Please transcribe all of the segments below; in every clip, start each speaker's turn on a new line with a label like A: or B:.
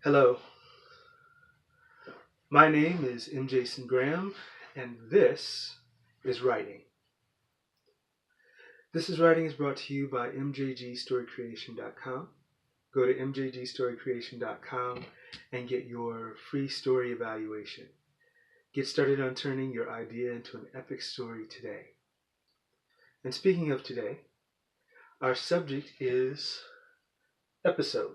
A: Hello, my name is M. Jason Graham, and this is Writing. This is Writing is brought to you by mjgstorycreation.com. Go to mjgstorycreation.com and get your free story evaluation. Get started on turning your idea into an epic story today. And speaking of today, our subject is episode.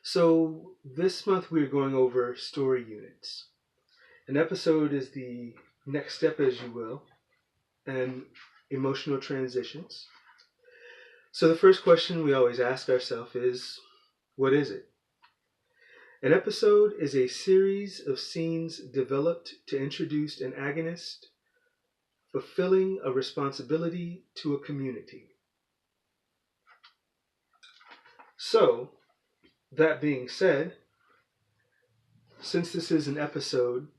A: So this month we're going over story units. An episode is the next step, as you will, and emotional transitions. So the first question we always ask ourselves is, what is it? An episode is a series of scenes developed to introduce an agonist fulfilling a responsibility to a community. So, that being said, since this is an episode,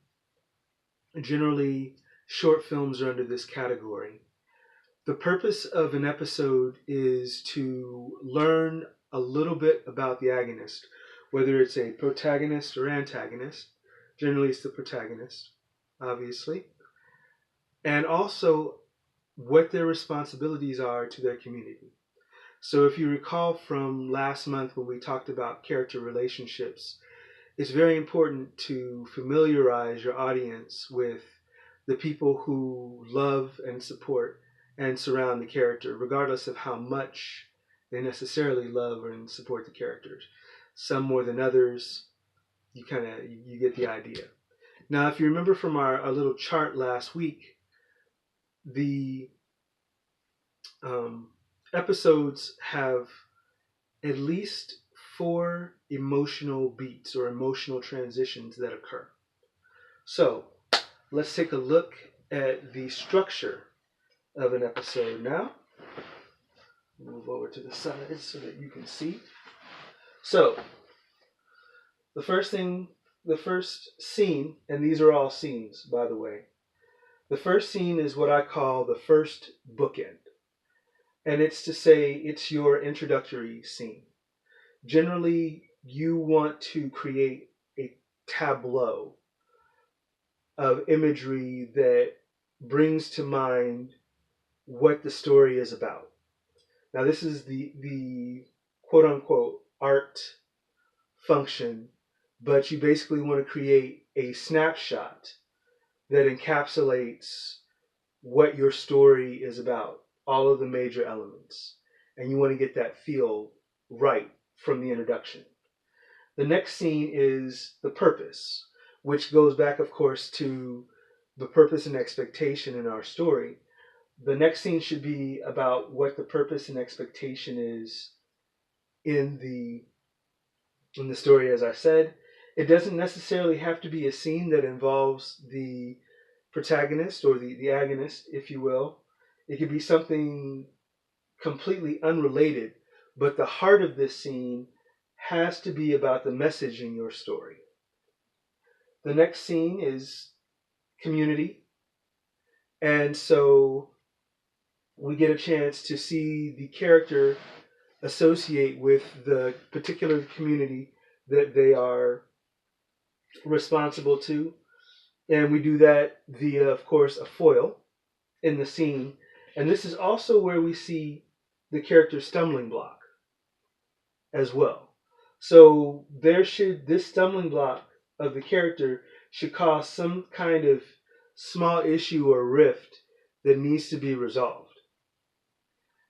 A: generally short films are under this category. The purpose of an episode is to learn a little bit about the agonist, whether it's a protagonist or antagonist. Generally, it's the protagonist, obviously. And also what their responsibilities are to their community. So if you recall from last month when we talked about character relationships, it's very important to familiarize your audience with the people who love and support and surround the character, regardless of how much they necessarily love and support the characters. Some more than others, you get the idea. Now, if you remember from our little chart last week, the episodes have at least 4 emotional beats or emotional transitions that occur. So, let's take a look at the structure of an episode now. Move over to the side so that you can see. So, the first scene, and these are all scenes, by the way. The first scene is what I call the first bookend. And it's to say it's your introductory scene. Generally, you want to create a tableau of imagery that brings to mind what the story is about. Now, this is the quote-unquote art function, but you basically want to create a snapshot that encapsulates what your story is about, all of the major elements, and you want to get that feel right from the introduction. The next scene is the purpose, which goes back, of course, to the purpose and expectation in our story. The next scene should be about what the purpose and expectation is in the story, as I said. It doesn't necessarily have to be a scene that involves the protagonist or the agonist, if you will. It could be something completely unrelated, but the heart of this scene has to be about the message in your story. The next scene is community. And so we get a chance to see the character associate with the particular community that they are responsible to. And we do that via, of course, a foil in the scene. And this is also where we see the character's stumbling block as well. So this stumbling block of the character should cause some kind of small issue or rift that needs to be resolved.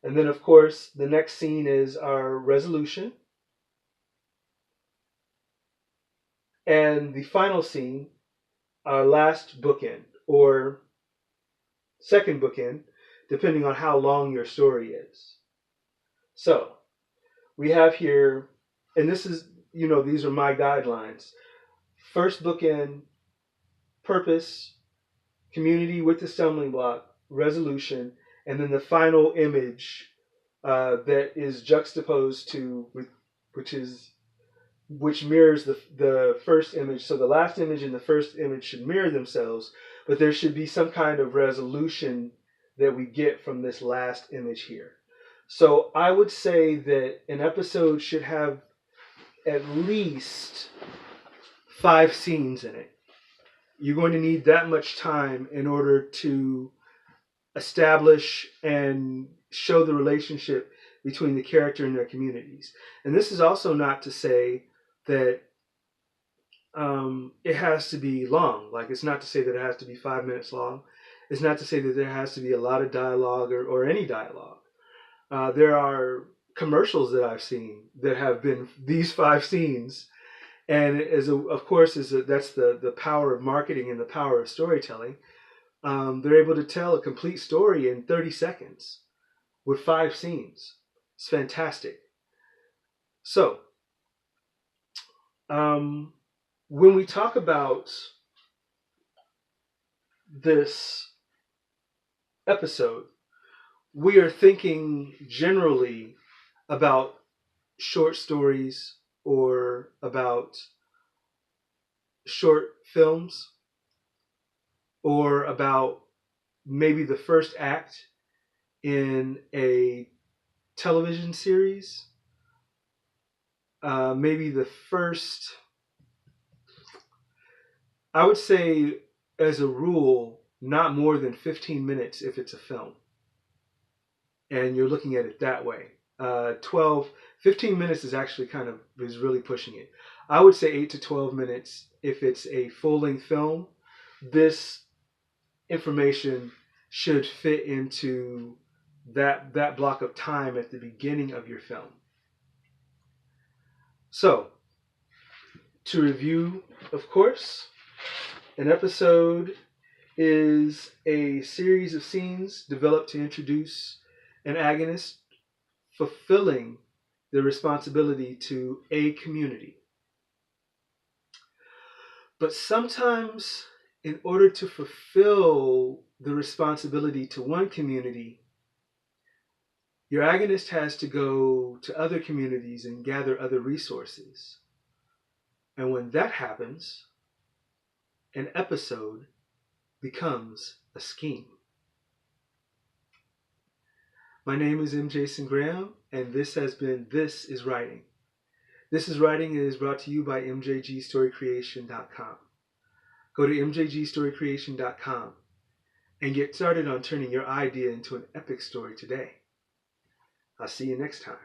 A: And then, of course, the next scene is our resolution. And the final scene, our last bookend, or second bookend, depending on how long your story is. So, we have here, and this is, these are my guidelines. First bookend, purpose, community with the stumbling block, resolution, and then the final image that is juxtaposed to, which mirrors the first image. So the last image and the first image should mirror themselves, but there should be some kind of resolution that we get from this last image here. So I would say that an episode should have at least 5 scenes in it. You're going to need that much time in order to establish and show the relationship between the character and their communities. And this is also not to say that it has to be long. Like, it's not to say that it has to be 5 minutes long. It's not to say that there has to be a lot of dialogue or any dialogue. There are commercials that I've seen that have been these 5 scenes, and of course, that's the power of marketing and the power of storytelling. They're able to tell a complete story in 30 seconds with 5 scenes. It's fantastic. So, when we talk about this episode, we are thinking generally about short stories or about short films or about maybe the first act in a television series, maybe the first, I would say as a rule, not more than 15 minutes if it's a film. And you're looking at it that way. 15 minutes is actually is really pushing it. I would say 8 to 12 minutes if it's a full-length film. This information should fit into that block of time at the beginning of your film. So, to review, of course, an episode is a series of scenes developed to introduce an agonist fulfilling the responsibility to a community. But sometimes, in order to fulfill the responsibility to one community, your agonist has to go to other communities and gather other resources. And when that happens, an episode becomes a scheme. My name is M. Jason Graham, and this has been This is Writing. This is Writing is brought to you by mjgstorycreation.com. Go to mjgstorycreation.com and get started on turning your idea into an epic story today. I'll see you next time.